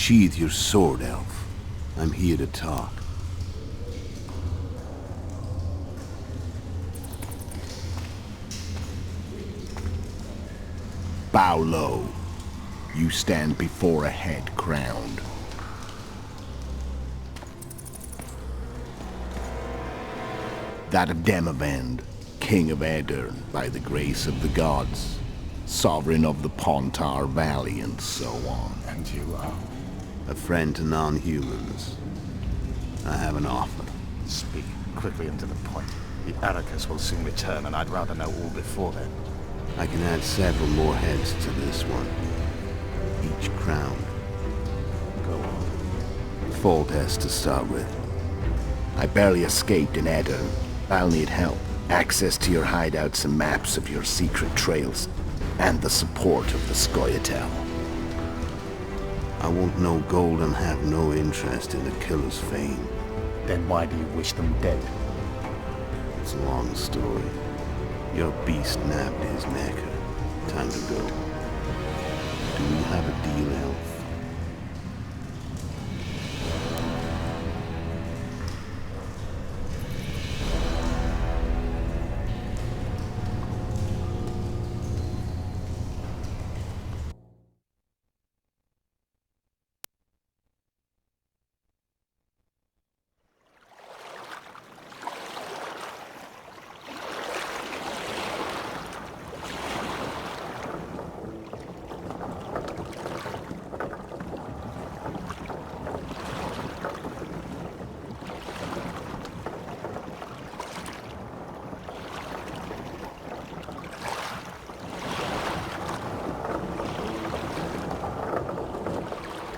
Sheathe your sword, elf. I'm here to talk. Bow low. You stand before a head crowned. That of Demavend, king of Aedirn, by the grace of the gods, sovereign of the Pontar Valley, and so on. And you are? A friend to non-humans. I have an offer. Speak quickly and to the point. The Arrakis will soon return, and I'd rather know all before then. I can add several more heads to this one. Each crowned. Go on. Foltest to start with. I barely escaped in Aedirn. I'll need help. Access to your hideouts and maps of your secret trails. And the support of the Scoia'tael. I want no gold and have no interest in the killer's fame. Then why do you wish them dead? It's a long story. Your beast nabbed his necker. Time to go. Do we have a deal, elf?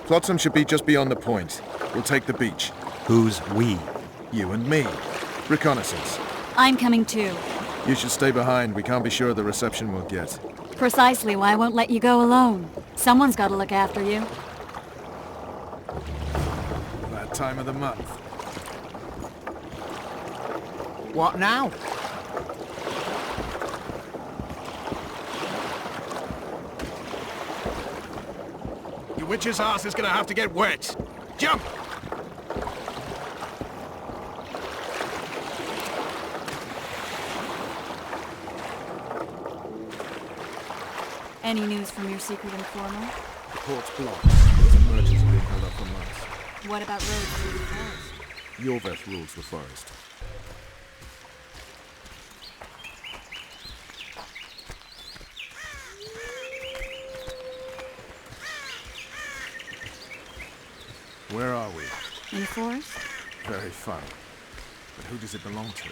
Flotsam should be just beyond the point. We'll take the beach. Who's we? You and me. Reconnaissance. I'm coming too. You should stay behind. We can't be sure of the reception we'll get. Precisely why I won't let you go alone. Someone's got to look after you. That time of the month. What now? Your witch's ass is gonna have to get wet. Jump! Any news from your secret informer? The port's blocked. Its emergency being held up for months. What about roads through the forest? Iorveth rules the forest. Where are we? In the forest? Very fun. But who does it belong to?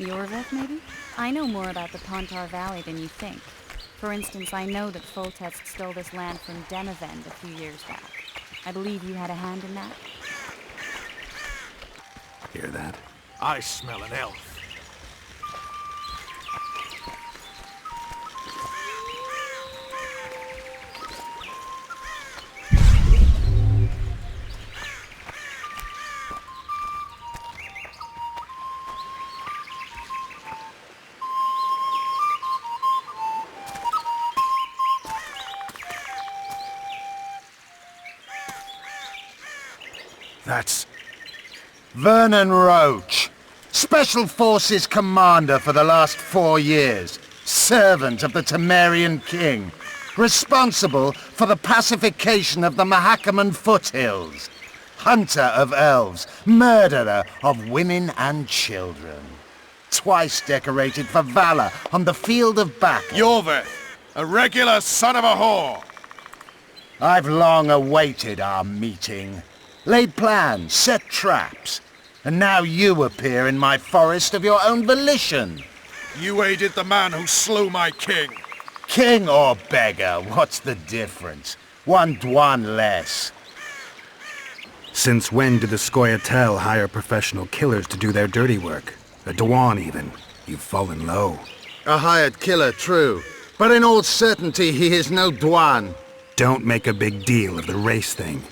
Iorveth, maybe? I know more about the Pontar Valley than you think. For instance, I know that Foltest stole this land from Demavend a few years back. I believe you had a hand in that? Hear that? I smell an elf. That's Vernon Roche, Special Forces Commander for the last 4 years, servant of the Temerian King, responsible for the pacification of the Mahakaman foothills, hunter of elves, murderer of women and children, twice decorated for valor on the field of battle. Iorveth, a regular son of a whore. I've long awaited our meeting. Laid plans, set traps, and now you appear in my forest of your own volition. You aided the man who slew my king. King or beggar, what's the difference? One Dwan less. Since when did the Scoia'tael hire professional killers to do their dirty work? A Dwan even. You've fallen low. A hired killer, true. But in all certainty he is no Dwan. Don't make a big deal of the race thing.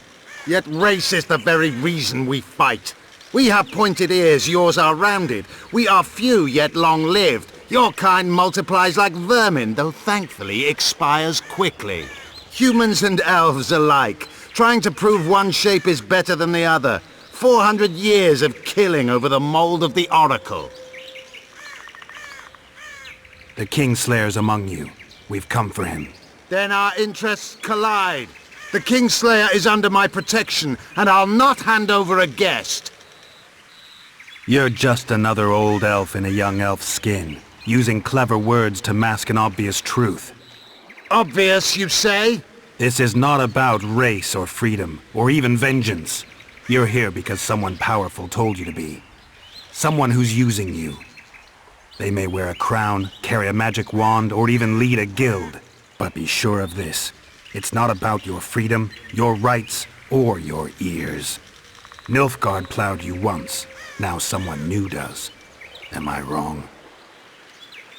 Yet race is the very reason we fight. We have pointed ears, yours are rounded. We are few, yet long-lived. Your kind multiplies like vermin, though thankfully expires quickly. Humans and elves alike Trying to prove one shape is better than the other. 400 years of killing over the mold of the Oracle. The Kingslayer's among you. We've come for him. Then our interests collide. The Kingslayer is under my protection, and I'll not hand over a guest. You're just another old elf in a young elf's skin, using clever words to mask an obvious truth. Obvious, you say? This is not about race or freedom, or even vengeance. You're here because someone powerful told you to be. Someone who's using you. They may wear a crown, carry a magic wand, or even lead a guild. But be sure of this. It's not about your freedom, your rights, or your ears. Nilfgaard plowed you once. Now someone new does. Am I wrong?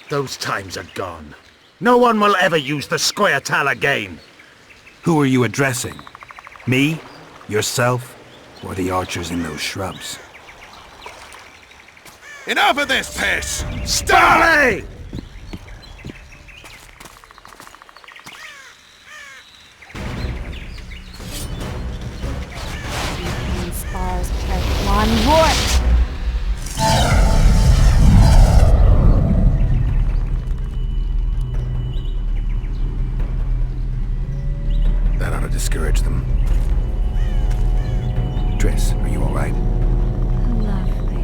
Those times are gone. No one will ever use the Scoia'tael again. Who are you addressing? Me? Yourself? Or the archers in those shrubs? Enough of this piss! Stop! Spars press one warp! That ought to discourage them. Triss, are you all right? Lovely.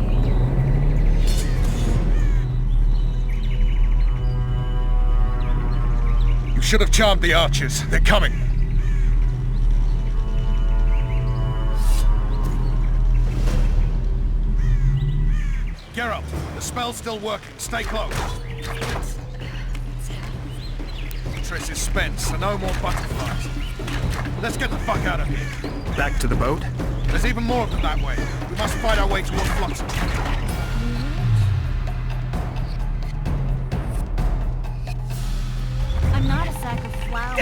You should have charmed the archers. They're coming. Geralt, the spell's still working. Stay close. Triss is spent, so no more butterflies. Let's get the fuck out of here. Back to the boat? There's even more of them that way. We must fight our way towards Flotsam. I'm not a sack of flowers.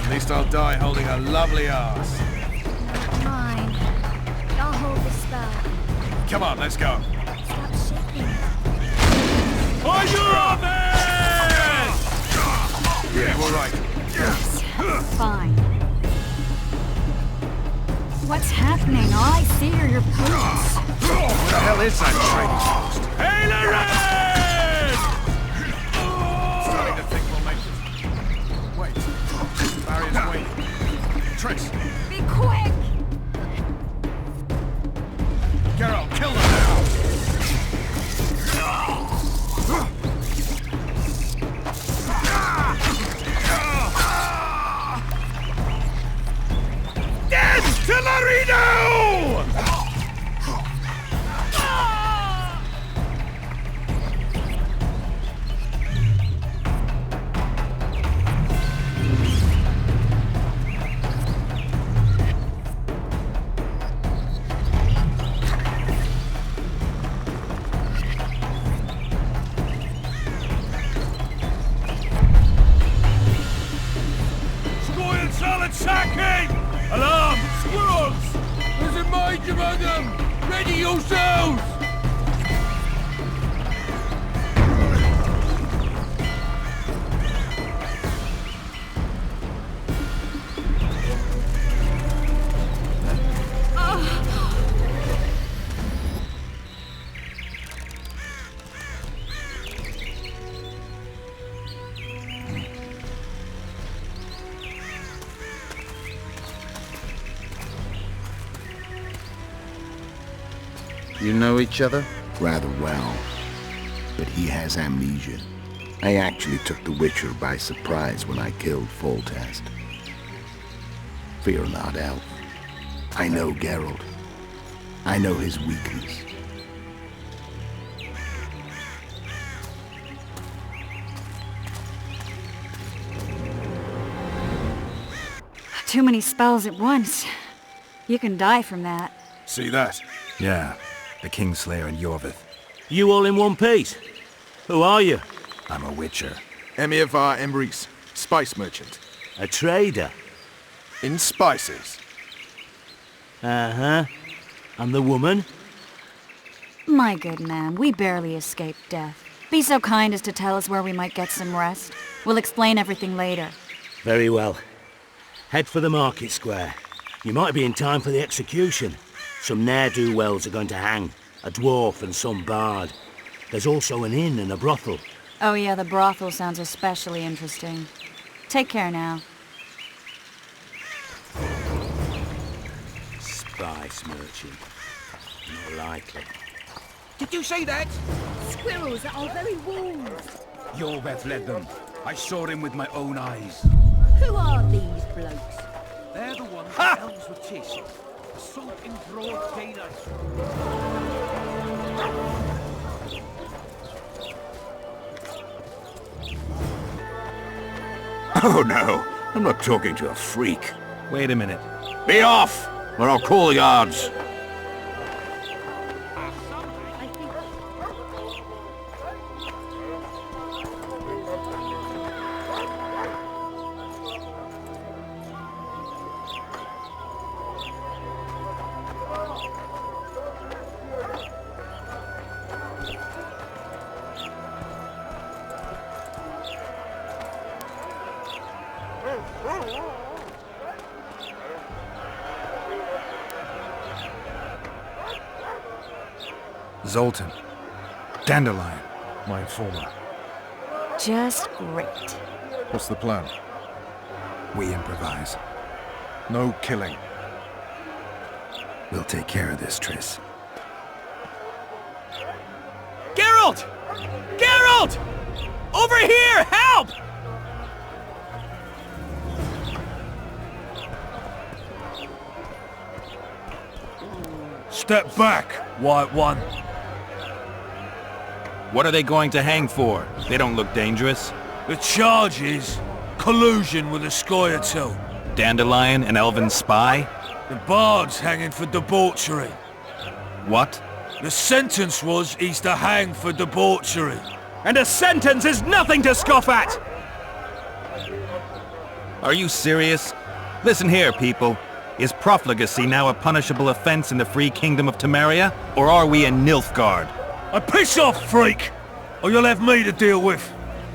At least I'll die holding a lovely ass. Mine. I'll hold the spell. Come on, let's go. Stop shaking. Iorveth! Yeah, we're right. Fine. What's happening? All I see are your boots. What the hell is that trading post? Aileron! Starting to think we'll make it. Wait. Barrier's waiting. Triss, Be quick! Geralt, kill them now! Dead to Larino! Attacking! Alarm! Squirrels! There's a major of them! Ready yourselves! You know each other? Rather well. But he has amnesia. I actually took the Witcher by surprise when I killed Foltest. Fear not, Elf. I know Geralt. I know his weakness. Too many spells at once. You can die from that. See that? Yeah, the Kingslayer and Iorveth. You all in one piece? Who are you? I'm a Witcher. Emir var Emrys, spice merchant. A trader? In spices. Uh-huh. And the woman? My good man, we barely escaped death. Be so kind as to tell us where we might get some rest. We'll explain everything later. Very well. Head for the market square. You might be in time for the execution. Some ne'er-do-wells are going to hang. A dwarf and some bard. There's also an inn and a brothel. Oh yeah, the brothel sounds especially interesting. Take care now. Spice merchant. Not likely. Did you say that? Squirrels that are very warm. Iorveth led them. I saw him with my own eyes. Who are these blokes? They're the ones the elves were chasing. Assault in broad daylight. Oh no, I'm not talking to a freak. Wait a minute. Be off, or I'll call the guards. Zoltan. Dandelion, my informer. Just great. What's the plan? We improvise. No killing. We'll take care of this, Triss. Geralt! Geralt! Over here! Help! Step back, White One. What are they going to hang for? They don't look dangerous. The charge is collusion with the Scoia'tael. Dandelion, an elven spy? The bard's hanging for debauchery. What? The sentence was he's to hang for debauchery. And a sentence is nothing to scoff at! Are you serious? Listen here, people. Is profligacy now a punishable offense in the free kingdom of Temeria? Or are we in Nilfgaard? Piss off, freak! Or you'll have me to deal with.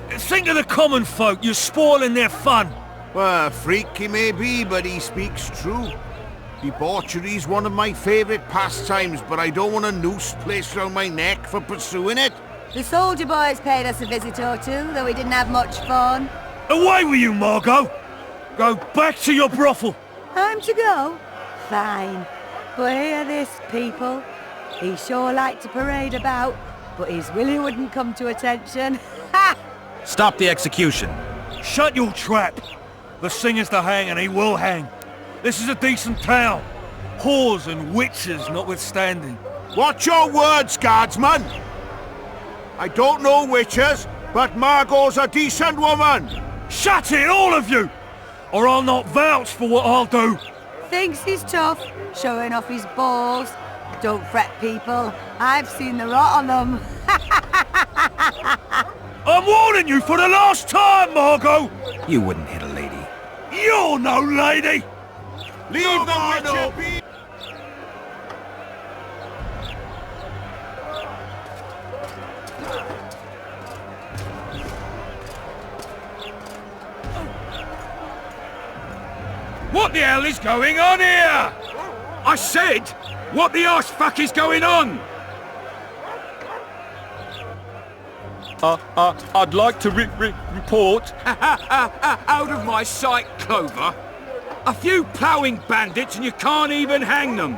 Think of the common folk, you're spoiling their fun. Well, a freak he may be, but he speaks true. Debauchery's one of my favourite pastimes, but I don't want a noose placed around my neck for pursuing it. The soldier boys paid us a visit or two, though we didn't have much fun. Away with you, Margot! Go back to your brothel! Time to go? Fine. But hear this, people. He sure liked to parade about, but his Willie wouldn't come to attention. Ha! Stop the execution. Shut your trap! The singer's to hang and he will hang. This is a decent town. Whores and witches notwithstanding. Watch your words, guardsman! I don't know witches, but Margot's a decent woman! Shut it, all of you! Or I'll not vouch for what I'll do. Thinks he's tough, showing off his balls. Don't fret, people. I've seen the rot on them. I'm warning you for the last time, Margot! You wouldn't hit a lady. You're no lady! Leave the witcher be! What the hell is going on here? I said, what the arse fuck is going on? I'd like to report. Out of my sight, Clover. A few ploughing bandits and you can't even hang them.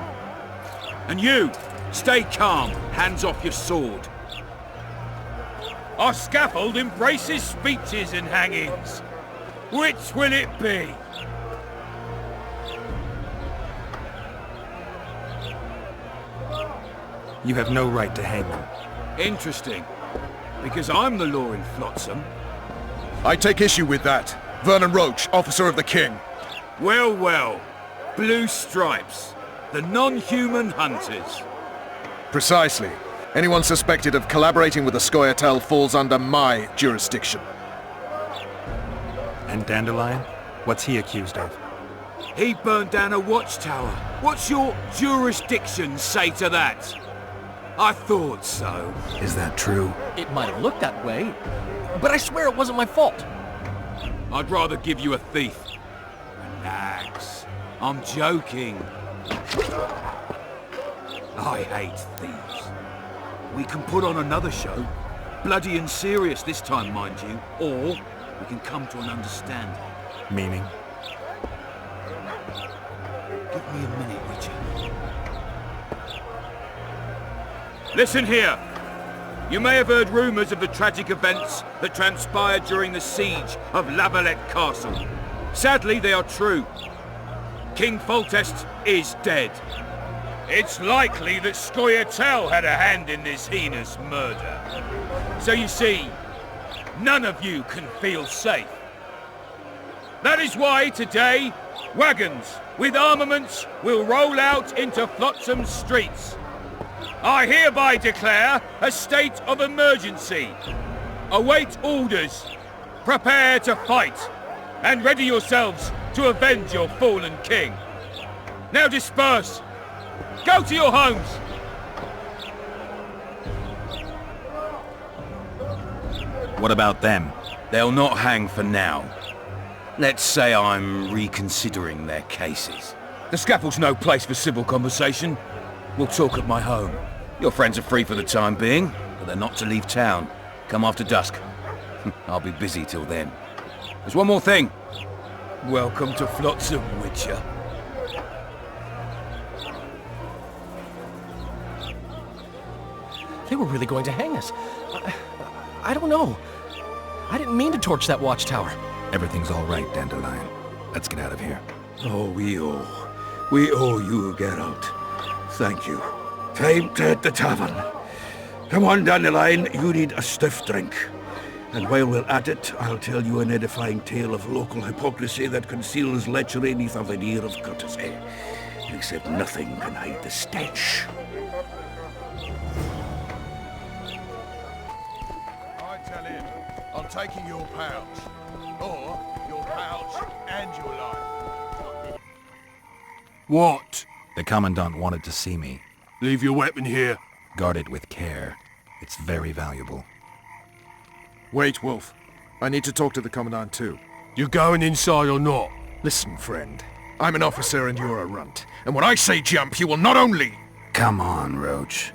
And you, stay calm, hands off your sword. Our scaffold embraces speeches and hangings. Which will it be? You have no right to hang them. Interesting. Because I'm the law in Flotsam. I take issue with that. Vernon Roche, officer of the king. Well, well. Blue stripes. The non-human hunters. Precisely. Anyone suspected of collaborating with the Scoia'tael falls under my jurisdiction. And Dandelion? What's he accused of? He burned down a watchtower. What's your jurisdiction say to that? I thought so. Is that true? It might have looked that way, but I swear it wasn't my fault. I'd rather give you a thief. Relax. I'm joking. I hate thieves. We can put on another show. Bloody and serious this time, mind you. Or we can come to an understanding. Meaning? Give me a minute, would you? Listen here. You may have heard rumours of the tragic events that transpired during the siege of Valette Castle. Sadly, they are true. King Foltest is dead. It's likely that Scoia'tael had a hand in this heinous murder. So you see, none of you can feel safe. That is why today, wagons with armaments will roll out into Flotsam's streets. I hereby declare a state of emergency. Await orders. Prepare to fight. And ready yourselves to avenge your fallen king. Now disperse. Go to your homes. What about them? They'll not hang for now. Let's say I'm reconsidering their cases. The scaffold's no place for civil conversation. We'll talk at my home. Your friends are free for the time being, but they're not to leave town. Come after dusk. I'll be busy till then. There's one more thing. Welcome to Flotsam, Witcher. They were really going to hang us. I don't know. I didn't mean to torch that watchtower. Everything's all right, Dandelion. Let's get out of here. Oh, we owe you, Geralt. Thank you. Time to hit the tavern. Come on, Dandelion, you need a stiff drink. And while we're at it, I'll tell you an edifying tale of local hypocrisy that conceals lechery neath a veneer of courtesy. Except nothing can hide the stench. I tell him, I'm taking your pouch. Or your pouch and your life. What? The Commandant wanted to see me. Leave your weapon here. Guard it with care. It's very valuable. Wait, Wolf. I need to talk to the Commandant too. You going inside or not? Listen, friend. I'm an officer and you're a runt. And when I say jump, you will not only... Come on, Roche.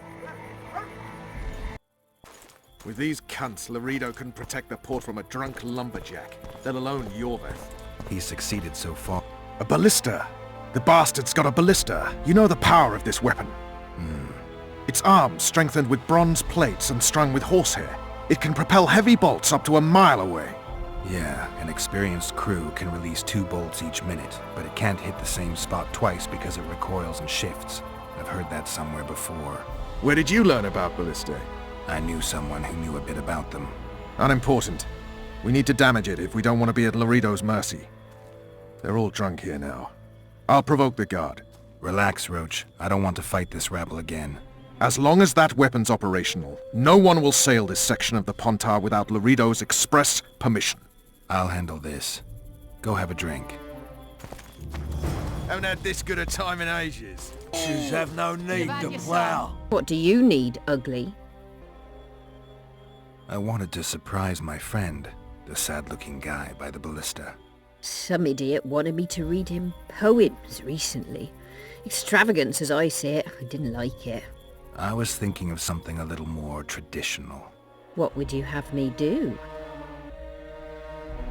With these cunts, Laredo couldn't protect the port from a drunk lumberjack, let alone Iorveth. He's succeeded so far. A ballista! The bastard's got a ballista. You know the power of this weapon. Its arms strengthened with bronze plates and strung with horsehair. It can propel heavy bolts up to a mile away. Yeah, an experienced crew can release 2 bolts each minute, but it can't hit the same spot twice because it recoils and shifts. I've heard that somewhere before. Where did you learn about ballistae? I knew someone who knew a bit about them. Unimportant. We need to damage it if we don't want to be at Laredo's mercy. They're all drunk here now. I'll provoke the guard. Relax, Roche. I don't want to fight this rabble again. As long as that weapon's operational, no one will sail this section of the Pontar without Laredo's express permission. I'll handle this. Go have a drink. Haven't had this good a time in ages. Shoes have no need to plough. What do you need, ugly? I wanted to surprise my friend, the sad-looking guy by the ballista. Some idiot wanted me to read him poems recently. Extravagance as I see it, I didn't like it. I was thinking of something a little more traditional. What would you have me do?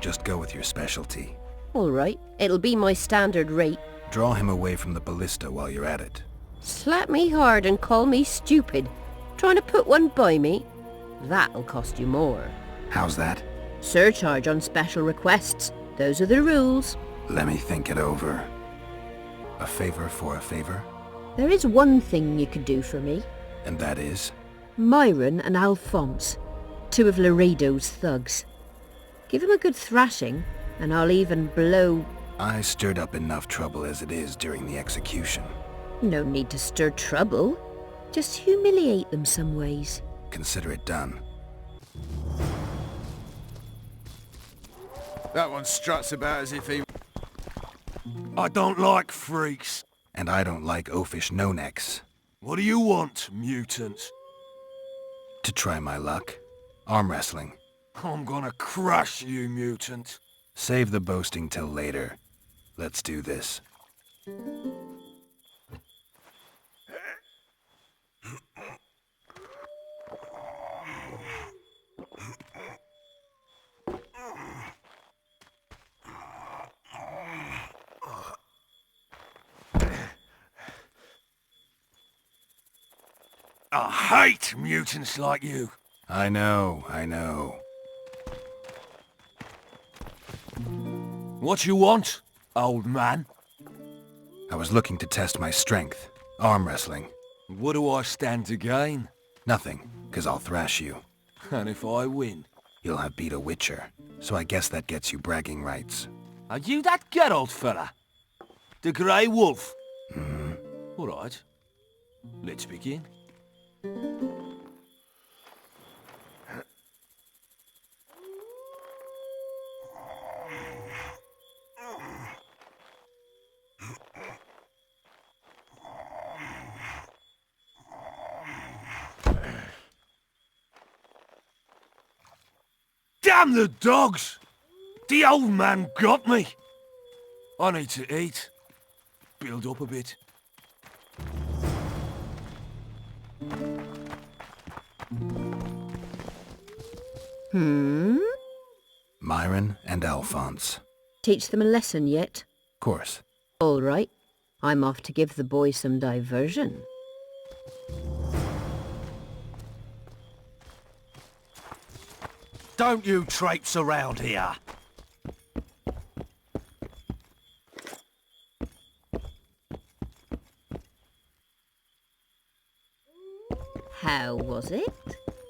Just go with your specialty. All right, it'll be my standard rate. Draw him away from the ballista while you're at it. Slap me hard and call me stupid. Trying to put one by me? That'll cost you more. How's that? Surcharge on special requests. Those are the rules. Let me think it over. A favor for a favor? There is one thing you could do for me. And that is? Myron and Alphonse, 2 of Laredo's thugs. Give them a good thrashing, and I'll even blow... I stirred up enough trouble as it is during the execution. No need to stir trouble. Just humiliate them some ways. Consider it done. That one struts about as if he... I don't like freaks. And I don't like oafish no-necks. What do you want, mutant? To try my luck. Arm wrestling. I'm gonna crush you, mutant. Save the boasting till later. Let's do this. I hate mutants like you. I know, I know. What you want, old man? I was looking to test my strength. Arm wrestling. What do I stand to gain? Nothing, 'cause I'll thrash you. And if I win? You'll have beat a witcher, so I guess that gets you bragging rights. Are you that Geralt fella? The Grey Wolf? Hmm. All right. Let's begin. Damn the dogs! The old man got me! I need to eat. Build up a bit. Myron and Alphonse. Teach them a lesson yet? Course. All right. I'm off to give the boy some diversion. Don't you traipse around here. How was it?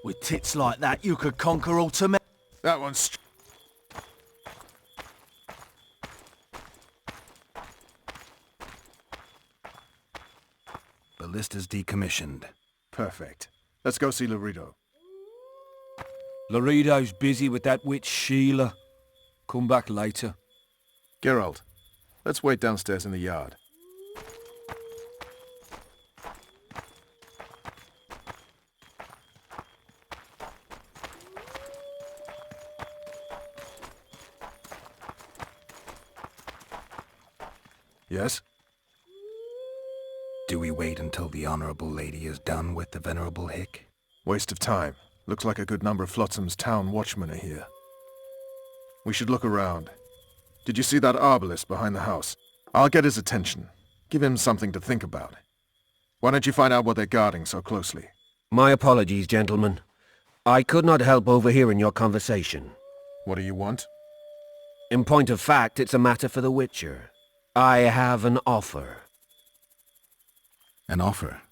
With tits like that, you could conquer all Temer. That one's... Ballista's decommissioned. Perfect. Let's go see Laredo. Laredo's busy with that witch Sheila. Come back later. Geralt, let's wait downstairs in the yard. Yes? Do we wait until the Honorable Lady is done with the Venerable Hick? Waste of time. Looks like a good number of Flotsam's town watchmen are here. We should look around. Did you see that arbalist behind the house? I'll get his attention. Give him something to think about. Why don't you find out what they're guarding so closely? My apologies, gentlemen. I could not help overhearing your conversation. What do you want? In point of fact, it's a matter for the Witcher. I have an offer. An offer?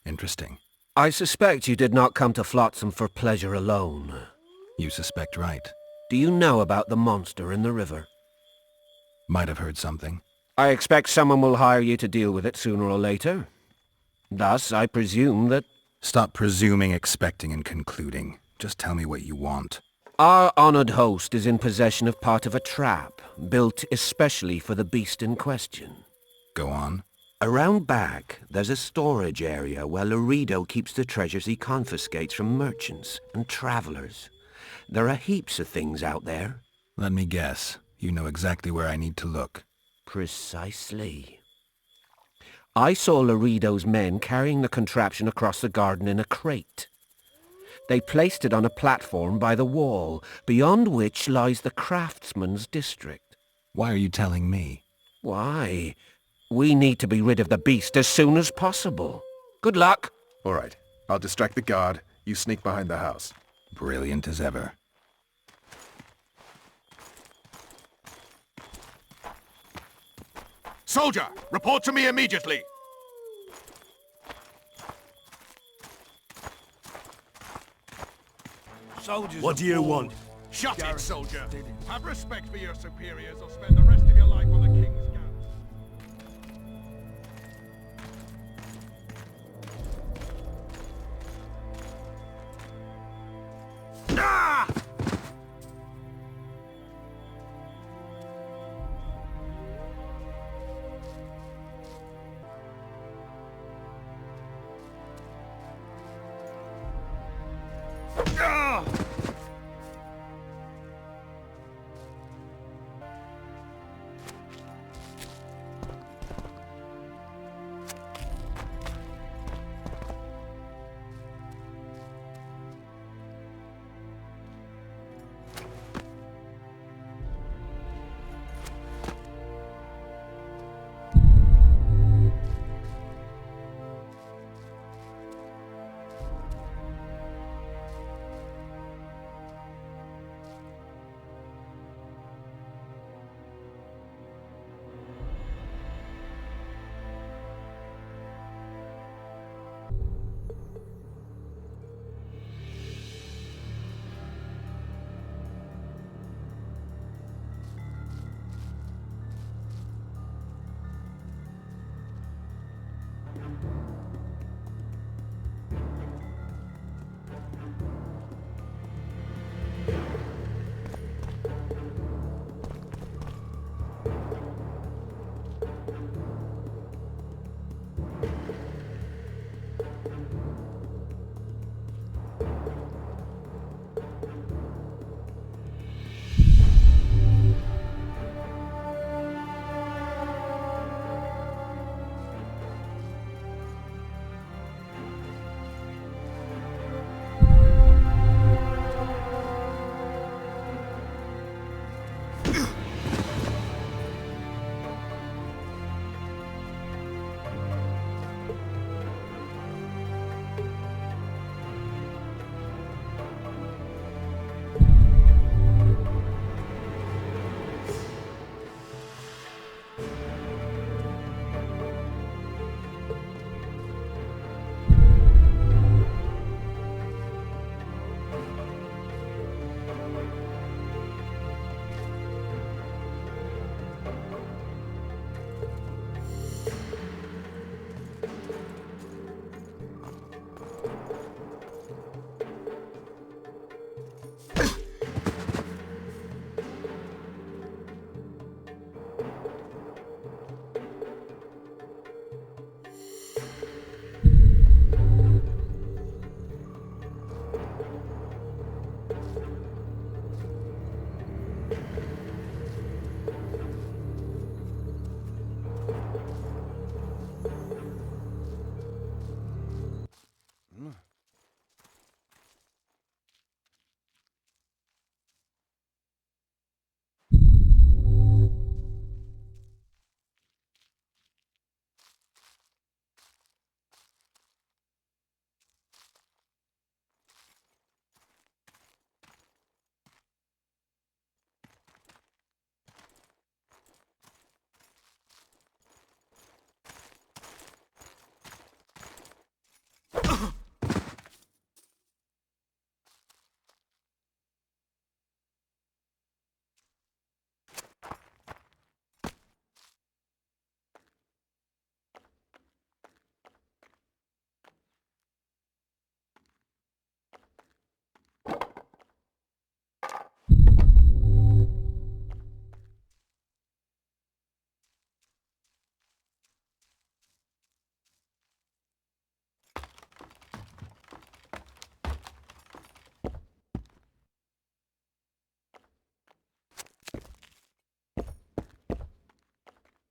Interesting. I suspect you did not come to Flotsam for pleasure alone. You suspect right. Do you know about the monster in the river? Might have heard something. I expect someone will hire you to deal with it sooner or later. Thus, I presume that... Stop presuming, expecting, and concluding. Just tell me what you want. Our honored host is in possession of part of a trap, built especially for the beast in question. Go on. Around back, there's a storage area where Laredo keeps the treasures he confiscates from merchants and travelers. There are heaps of things out there. Let me guess. You know exactly where I need to look. Precisely. I saw Laredo's men carrying the contraption across the garden in a crate. They placed it on a platform by the wall, beyond which lies the craftsman's district. Why are you telling me? Why? We need to be rid of the beast as soon as possible. Good luck. All right. I'll distract the guard. You sneak behind the house. Brilliant as ever. Soldier, report to me immediately! Soldiers. What do you want? Shut it, soldier! Have respect for your superiors or spend the rest of your life on the king's gallows. Ah!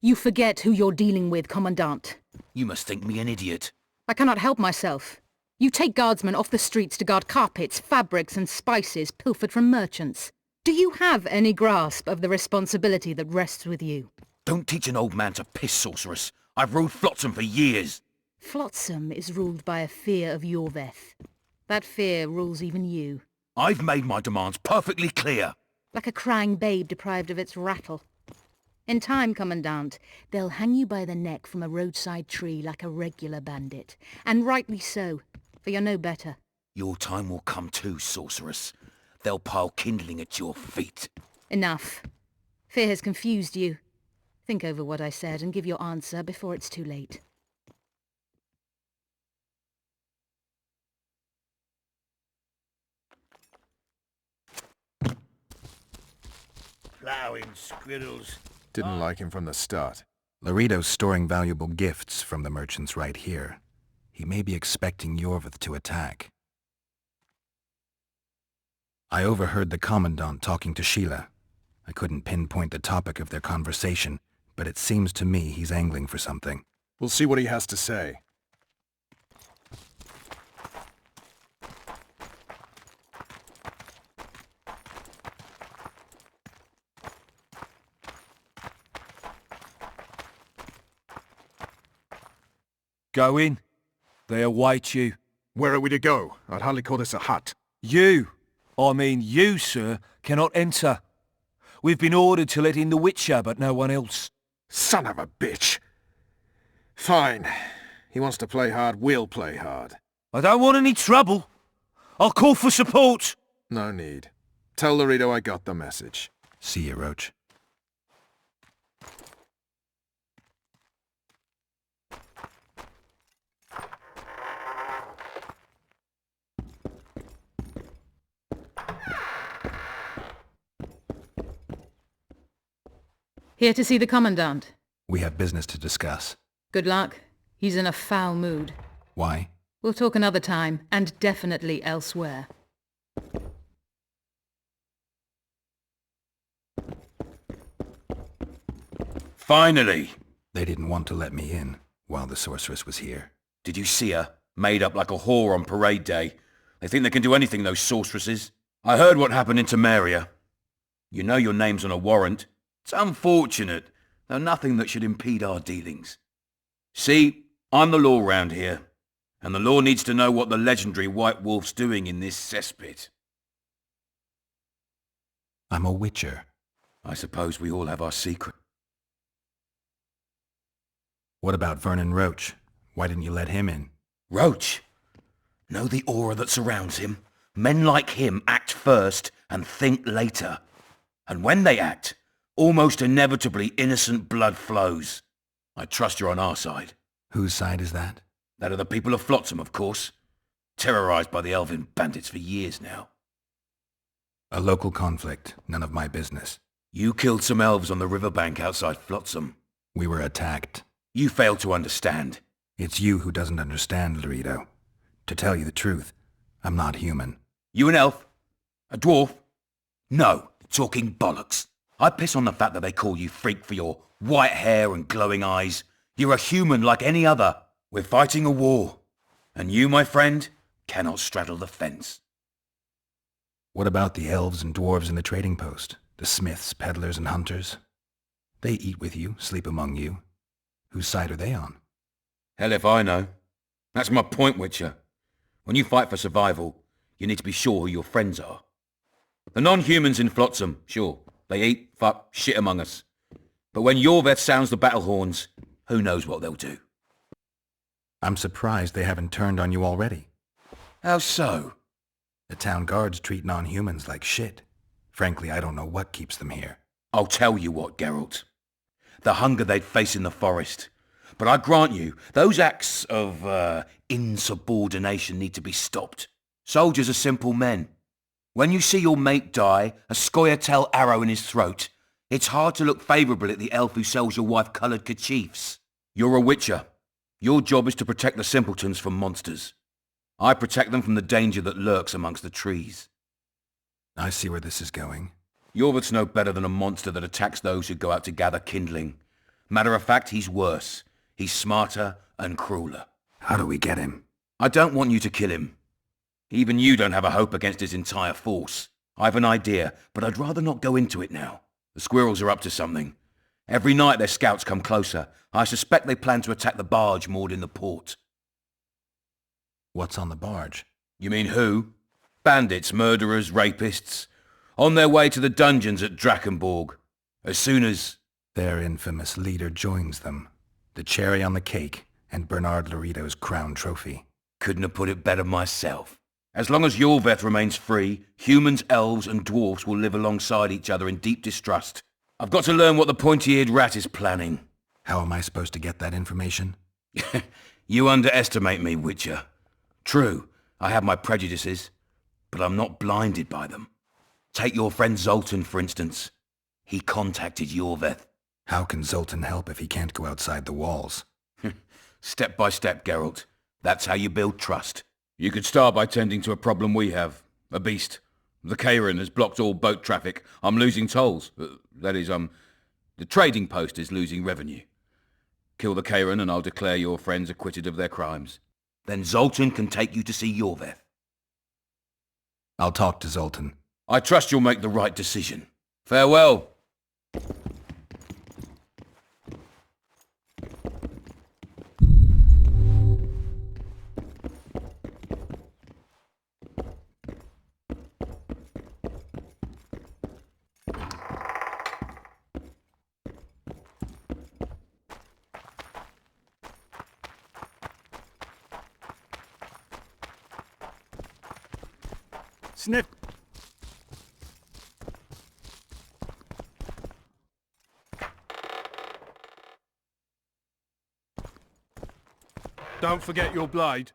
You forget who you're dealing with, Commandant. You must think me an idiot. I cannot help myself. You take guardsmen off the streets to guard carpets, fabrics and spices pilfered from merchants. Do you have any grasp of the responsibility that rests with you? Don't teach an old man to piss, sorceress. I've ruled Flotsam for years. Flotsam is ruled by a fear of Iorveth. That fear rules even you. I've made my demands perfectly clear. Like a crying babe deprived of its rattle. In time, Commandant, they'll hang you by the neck from a roadside tree like a regular bandit. And rightly so, for you're no better. Your time will come too, sorceress. They'll pile kindling at your feet. Enough. Fear has confused you. Think over what I said and give your answer before it's too late. Ploughing squirrels. Didn't like him from the start. Laredo's storing valuable gifts from the merchants right here. He may be expecting Iorveth to attack. I overheard the Commandant talking to Sheila. I couldn't pinpoint the topic of their conversation, but it seems to me he's angling for something. We'll see what he has to say. Go in. They await you. Where are we to go? I'd hardly call this a hut. You, you, sir, cannot enter. We've been ordered to let in the Witcher, but no one else. Son of a bitch! Fine. He wants to play hard, we'll play hard. I don't want any trouble. I'll call for support. No need. Tell Laredo I got the message. See you, Roche. Here to see the Commandant. We have business to discuss. Good luck. He's in a foul mood. Why? We'll talk another time, and definitely elsewhere. Finally! They didn't want to let me in while the sorceress was here. Did you see her? Made up like a whore on parade day. They think they can do anything, those sorceresses. I heard what happened in Temeria. You know your name's on a warrant. It's unfortunate, though nothing that should impede our dealings. See, I'm the law round here, and the law needs to know what the legendary White Wolf's doing in this cesspit. I'm a witcher. I suppose we all have our secret. What about Vernon Roche? Why didn't you let him in? Roche? Know the aura that surrounds him? Men like him act first and think later. And when they act, almost inevitably innocent blood flows. I trust you're on our side. Whose side is that? That of the people of Flotsam, of course. Terrorized by the elven bandits for years now. A local conflict, none of my business. You killed some elves on the riverbank outside Flotsam. We were attacked. You failed to understand. It's you who doesn't understand, Laredo. To tell you the truth, I'm not human. You an elf? A dwarf? No, talking bollocks. I piss on the fact that they call you freak for your white hair and glowing eyes. You're a human like any other. We're fighting a war. And you, my friend, cannot straddle the fence. What about the elves and dwarves in the trading post? The smiths, peddlers, and hunters? They eat with you, sleep among you. Whose side are they on? Hell if I know. That's my point, Witcher. When you fight for survival, you need to be sure who your friends are. The non-humans in Flotsam, sure. They eat, fuck, shit among us. But when Iorveth sounds the battle horns, who knows what they'll do. I'm surprised they haven't turned on you already. How so? The town guards treat non-humans like shit. Frankly, I don't know what keeps them here. I'll tell you what, Geralt. The hunger they'd face in the forest. But I grant you, those acts of, insubordination need to be stopped. Soldiers are simple men. When you see your mate die, a scoia'tael arrow in his throat, it's hard to look favourable at the elf who sells your wife coloured kerchiefs. You're a witcher. Your job is to protect the simpletons from monsters. I protect them from the danger that lurks amongst the trees. I see where this is going. Iorveth's no better than a monster that attacks those who go out to gather kindling. Matter of fact, he's worse. He's smarter and crueler. How do we get him? I don't want you to kill him. Even you don't have a hope against his entire force. I've an idea, but I'd rather not go into it now. The squirrels are up to something. Every night their scouts come closer. I suspect they plan to attack the barge moored in the port. What's on the barge? You mean who? Bandits, murderers, rapists. On their way to the dungeons at Drakenborg. As soon as... Their infamous leader joins them. The cherry on the cake, and Bernard Laredo's crown trophy. Couldn't have put it better myself. As long as Iorveth remains free, humans, elves and dwarfs will live alongside each other in deep distrust. I've got to learn what the pointy-eared rat is planning. How am I supposed to get that information? You underestimate me, Witcher. True, I have my prejudices, but I'm not blinded by them. Take your friend Zoltan, for instance. He contacted Iorveth. How can Zoltan help if he can't go outside the walls? Step by step, Geralt. That's how you build trust. You could start by tending to a problem we have. A beast. The Kairan has blocked all boat traffic. I'm losing tolls. That is, the trading post is losing revenue. Kill the Kairan and I'll declare your friends acquitted of their crimes. Then Zoltan can take you to see Iorveth. I'll talk to Zoltan. I trust you'll make the right decision. Farewell. Sniff. Don't forget your blade.